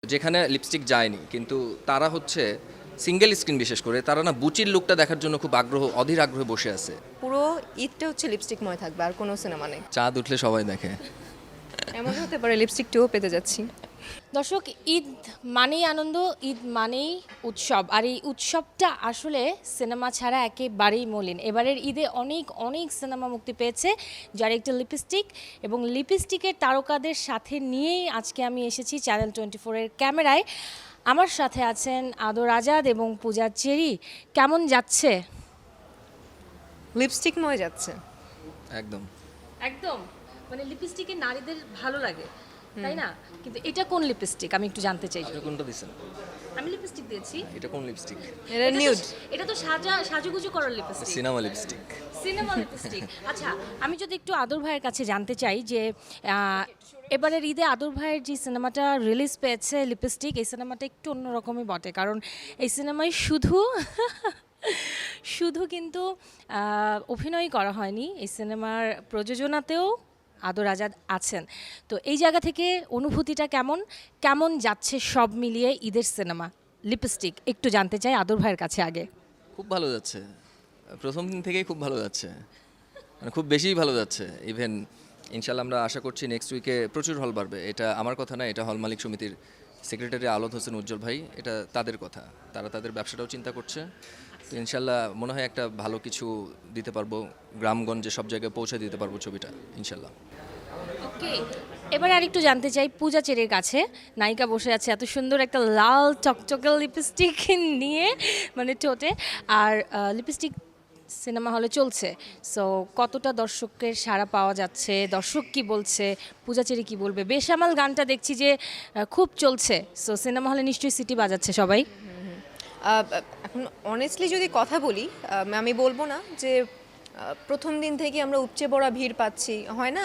যেখানে লিপস্টিক যায়নি কিন্তু তারা হচ্ছে সিঙ্গেল স্ক্রিন, বিশেষ করে তারা না বুচির লুকটা দেখার জন্য খুব অধীর আগ্রহে বসে আছে। পুরো ঈদটা হচ্ছে লিপস্টিকময় থাকবে, আর কোনো সিনেমা নেই। চাঁদ উঠলে সবাই দেখে। এমন হতে পারে লিপস্টিক টুও পেতে যাচ্ছি। দর্শক, ঈদ মানেই আনন্দ, ঈদ মানেই উৎসব। আর এই উৎসবটা আসলে সিনেমা ছাড়া একেবারেই মলিন। এবারের ঈদে অনেক অনেক সিনেমা মুক্তি পেয়েছে, যার একটি লিপস্টিক এবং লিপস্টিকের তারকাদের সাথে নিয়েই আজকে আমি এসেছি চ্যানেল 24-এর ক্যামেরায়। আমার সাথে আছেন আদর আজাদ এবং পূজা চেরি। কেমন যাচ্ছে? লিপস্টিকময় যাচ্ছে। একদম একদম, মানে লিপস্টিকে নারীদের ভালো লাগে, তাই না? কিন্তু এটা কোন লিপস্টিক আমি একটু জানতে চাই। আপনি কোনটা দিছেন? আমি লিপস্টিক দিয়েছি। এটা কোন লিপস্টিক? এটা নিউড। এটা তো সাজুগুজু করার lipstick, cinema lipstick. Cinema lipstick. আচ্ছা, আমি যদি একটু আদর ভাইয়ের কাছে জানতে চাই যে এবারের ঈদে আদর ভাইয়ের যে সিনেমাটা রিলিজ পেয়েছে লিপস্টিক, এই সিনেমাটা একটু অন্যরকমই বটে, কারণ এই সিনেমায় শুধু কিন্তু অভিনয় করা হয়নি, এই সিনেমার প্রযোজনাতেও আদর আজাদ আছেন। তো এই জায়গা থেকে অনুভূতিটা কেমন যাচ্ছে সব মিলিয়ে ঈদের সিনেমা লিপস্টিক, একটু জানতে চাই আদর ভাইয়ের কাছে আগে। খুব ভালো যাচ্ছে, প্রথম দিন থেকেই খুব ভালো যাচ্ছে, মানে খুব বেশিই ভালো যাচ্ছে। ইভেন ইনশাল্লাহ আমরা আশা করছি নেক্সট উইকে প্রচুর হল বাড়বে। এটা আমার কথা না, এটা হল মালিক সমিতির সেক্রেটারি আলোদ হোসেন উজ্জ্বল ভাই, এটা তাদের কথা। তারা তাদের ব্যবসাটাও চিন্তা করছে। তো ইনশাল্লাহ মনে হয় একটা ভালো কিছু দিতে পারবো, গ্রামগঞ্জে সব জায়গায় পৌঁছে দিতে পারবো ছবিটা ইনশাল্লাহ। ওকে, এবার আর একটু জানতে চাই পূজা চেরির কাছে। নায়িকা বসে আছে এত সুন্দর একটা লাল চকচকে লিপস্টিক নিয়ে, মানে ঠোঁটে, আর লিপস্টিক সিনেমা হলে চলছে। সো কতটা দর্শকের সাড়া পাওয়া যাচ্ছে, দর্শক কি বলছে, পূজা চেরি কি বলবে? বেসামাল গানটা দেখছি যে খুব চলছে, সো সিনেমা হলে নিশ্চয়ই সিটি বাজাচ্ছে সবাই। এখন অনেস্টলি যদি কথা বলি, আমি বলবো না যে প্রথম দিন থেকে আমরা উপচে পড়া ভিড় পাচ্ছি, হয় না?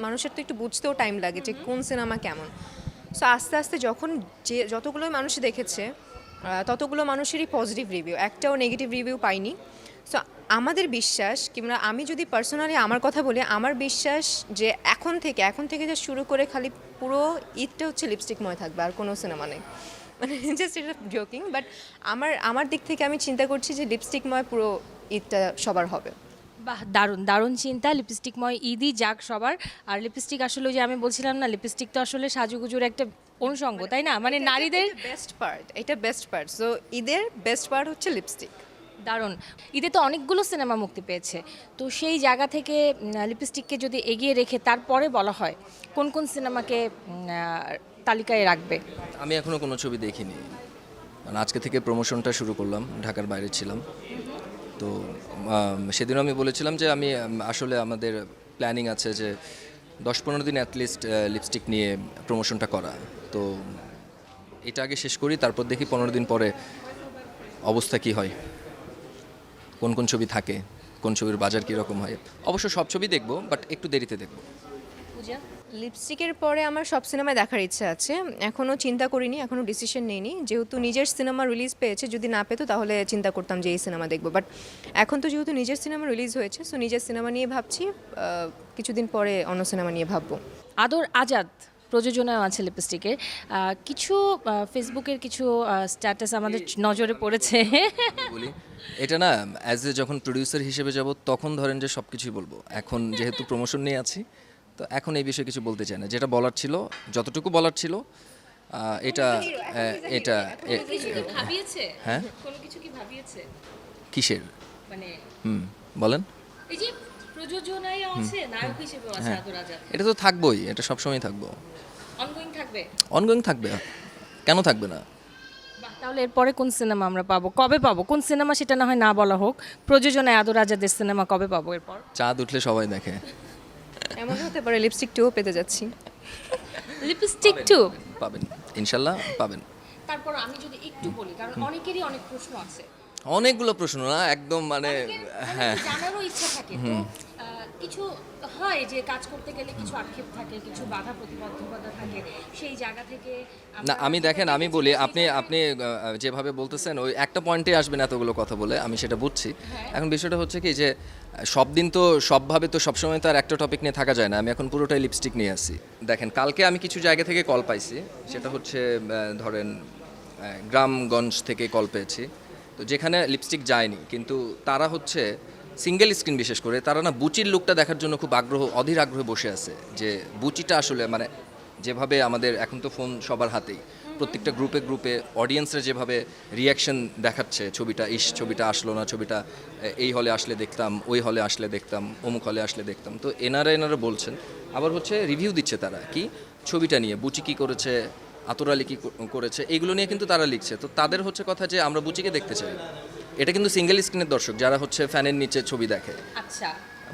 মানুষের তো একটু বুঝতেও টাইম লাগে যে কোন সিনেমা কেমন। সো আস্তে আস্তে যতগুলো মানুষ দেখেছে, ততগুলো মানুষেরই পজিটিভ রিভিউ, একটাও নেগেটিভ রিভিউ পাইনি। সো আমাদের বিশ্বাস, কিংবা আমি যদি পার্সোনালি আমার কথা বলি, আমার বিশ্বাস যে এখন থেকে যা শুরু করে খালি পুরো ঈদটা হচ্ছে লিপস্টিকময় থাকবে, আর কোনো সিনেমা নেই। মানে জাস্ট এটা জোকিং, বাট আমার দিক থেকে আমি চিন্তা করছি যে লিপস্টিকময় পুরো ঈদটা সবার হবে। বাহ, দারুণ দারুণ চিন্তা। লিপস্টিকময় ঈদই যাক সবার। আর লিপস্টিক আসলে ওই যে আমি বলছিলাম না, লিপস্টিক তো আসলে সাজুগুজুর একটা অনুষঙ্গ, তাই না? মানে নারীদের বেস্ট পার্ট। সো ঈদের বেস্ট পার্ট হচ্ছে লিপস্টিক। দারুণ। ঈদে তো অনেকগুলো সিনেমা মুক্তি পেয়েছে, তো সেই জায়গা থেকে লিপস্টিককে যদি এগিয়ে রেখে তারপরে বলা হয় কোন কোন সিনেমাকে তালিকায় রাখবে? আমি এখনও কোনো ছবি দেখিনি, মানে আজকে থেকে প্রমোশনটা শুরু করলাম, ঢাকার বাইরে ছিলাম। তো সেদিনও আমি বলেছিলাম যে আমি আসলে আমাদের প্ল্যানিং আছে যে 10-15 দিন অ্যাটলিস্ট লিপস্টিক নিয়ে প্রমোশনটা করা। তো এটা আগে শেষ করি, তারপর দেখি 15 দিন পরে অবস্থা কি হয়, কোন কোন ছবি থাকে, কোন ছবির বাজার কীরকম হয়। অবশ্য সব ছবি দেখবো, বাট একটু দেরিতে দেখবো। পূজা? লিপস্টিকের পরে আমার সব সিনেমায় দেখার ইচ্ছা আছে, এখনও চিন্তা করিনি, এখনও ডিসিশন নেইনি। যেহেতু নিজের সিনেমা রিলিজ পেয়েছে, যদি না পেতো তাহলে চিন্তা করতাম যে এই সিনেমা দেখবো, বাট এখন তো যেহেতু নিজের সিনেমা রিলিজ হয়েছে, সো নিজের সিনেমা নিয়ে ভাবছি। কিছুদিন পরে অন্য সিনেমা নিয়ে ভাববো। আদর আজাদ প্রযোজনাও আছে লিপস্টিকের। কিছু ফেসবুকের কিছু স্ট্যাটাস আমাদের নজরে পড়েছে। বলি, এটা না অ্যাজ এ যখন প্রডিউসার হিসেবে যাব তখন ধরেন যে সব কিছুই বলবো। এখন যেহেতু প্রমোশন নিয়ে আছি, তো এখন এই বিষয়ে কিছু বলতে চাই না। যেটা বলার ছিল, যতটুকু বলার ছিল, এটা এটা ভাবিয়েছে? হ্যাঁ, কোনো কিছু কি ভাবিয়েছে? কিসের? মানে বলেন। এই যে প্রযোজনায় আছে, নায়ক হিসেবে আছে হ্যাঁ, আদর আজাদ, এটা তো থাকবোই, এটা সবসময় থাকবো, অনগোয়িং থাকবে। অনগোয়িং থাকবে, কেন থাকবে না? বাহ, তাহলে এরপরে কোন সিনেমা আমরা পাবো, কবে পাবো, কোন সিনেমা সেটা না হয় না বলা হোক, প্রযোজনায় আদর আজাদের সিনেমা কবে পাবো এরপর? চাঁদ উঠলে সবাই দেখে। এমন হতে পারে লিপস্টিক টুও পেতে যাচ্ছি। লিপস্টিক টু পাবেন, ইনশাল্লাহ পাবেন। তারপর আমি যদি একটু বলি, কারণ অনেকেরই অনেক প্রশ্ন আছে, অনেকগুলো প্রশ্ন না, একদম মানে হ্যাঁ, জানারও ইচ্ছা থাকে। তো কিছু হয় যে কাজ করতে গেলে কিছু আক্ষেপ থাকে, কিছু বাধা প্রতিবন্ধকতা থাকে, সেই জায়গা থেকে না আমি দেখেন আমি বলি আপনি আপনি যেভাবে বলতেছেন ওই একটা পয়েন্টে আসবেন এতগুলো কথা বলে আমি সেটা বুঝছি। এখন বিষয়টা হচ্ছে কি যে সব দিন তো সবভাবে তো সবসময় তো আর একটা টপিক নিয়ে থাকা যায় না। আমি এখন পুরোটাই লিপস্টিক নিয়ে আসি। দেখেন কালকে আমি কিছু জায়গা থেকে কল পাইছি, সেটা হচ্ছে ধরেন গ্রামগঞ্জ থেকে কল পেয়েছি, তো যেখানে লিপস্টিক যায়নি কিন্তু তারা হচ্ছে সিঙ্গেল স্ক্রিন বিশেষ করে তারা না বুচির লুকটা দেখার জন্য খুব অধীর আগ্রহে বসে আছে যে বুচিটা আসলে মানে যেভাবে আমাদের এখন তো ফোন সবার হাতেই, প্রত্যেকটা গ্রুপে গ্রুপে অডিয়েন্সরা যেভাবে রিয়াকশন দেখাচ্ছে ছবিটা ছবিটা আসলো না, ছবিটা এই হলে আসলে দেখতাম, ওই হলে আসলে দেখতাম, অমুক হলে আসলে দেখতাম, তো এনারা বলছেন। আবার হচ্ছে রিভিউ দিচ্ছে তারা কি ছবিটা নিয়ে, বুচি কী করেছে, আতর আলী কী করেছে, এইগুলো নিয়ে কিন্তু তারা লিখছে। তো তাদের হচ্ছে কথা যে আমরা বুচিকে দেখতে চাই। এটা কিন্তু সিঙ্গেল স্ক্রিনের দর্শক যারা হচ্ছে ফ্যানের নিচে ছবি দেখে, আচ্ছা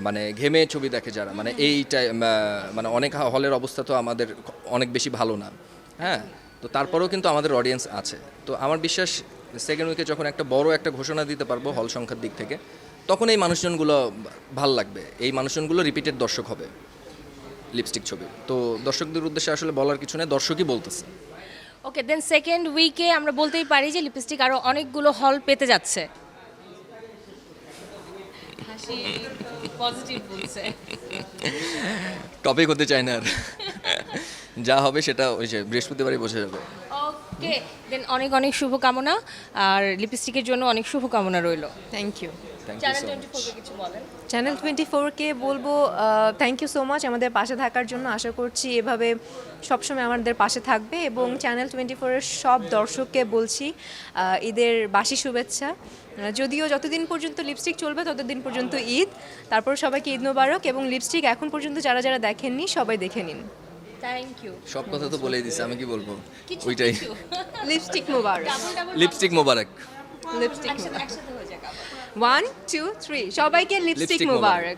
মানে ঘেমে ছবি দেখে যারা, মানে এইটাই মানে অনেক হলের অবস্থা তো আমাদের অনেক বেশি ভালো না, হ্যাঁ, তো তারপরেও কিন্তু আমাদের অডিয়েন্স আছে। তো আমার বিশ্বাস সেকেন্ড উইকে যখন একটা বড় একটা ঘোষণা দিতে পারবো হল সংখ্যার দিক থেকে, তখন এই মানুষজনগুলো ভাল লাগবে, এই মানুষজনগুলো রিপিটেড দর্শক হবে লিপস্টিক ছবি। তো দর্শকদের উদ্দেশ্যে আসলে বলার কিছু নেই, দর্শকই বলতেছে। ওকে, দেন সেকেন্ড উইকে আমরা বলতেই পারি যে লিপস্টিক আরো অনেকগুলো হল পেতে যাচ্ছে। হাসি পজিটিভ বলছে। টপিক হতে চায় না আর যা হবে সেটা ওই যে বৃহস্পতিবারই বোঝা যাবে। ওকে, দেন অনেক অনেক শুভকামনা, আর লিপস্টিকের জন্য অনেক শুভকামনা রইল। Thank you. Thank you channel so much. 24 কে কিছু বলেন। চ্যানেল 24কে বলবো থ্যাংক ইউ সো মাচ আমাদের পাশে থাকার জন্য। আশা করছি এভাবে সবসময় আমাদের পাশে থাকবে, এবং চ্যানেল 24-এর সব দর্শককে বলছি ঈদের বাসি শুভেচ্ছা। যদিও যতদিন পর্যন্ত লিপস্টিক চলবে ততদিন পর্যন্ত ঈদ, তারপর সবাইকে ঈদ মোবারক, এবং লিপস্টিক এখন পর্যন্ত যারা যারা দেখেননি সবাই দেখে নিন। Thank you. সব কথা তো বলেই দিছে, আমি কি বলবো, কিছু ওইটাই। কিছু। লিপস্টিক মোবারক। ডাবল ডাবল লিপস্টিক মোবারক। লিপস্টিক একসাথে হয়ে যাক আবার। 1 2 3 সবাইকে লিপস্টিক লিপস্টিক মোবারক। মোবারক।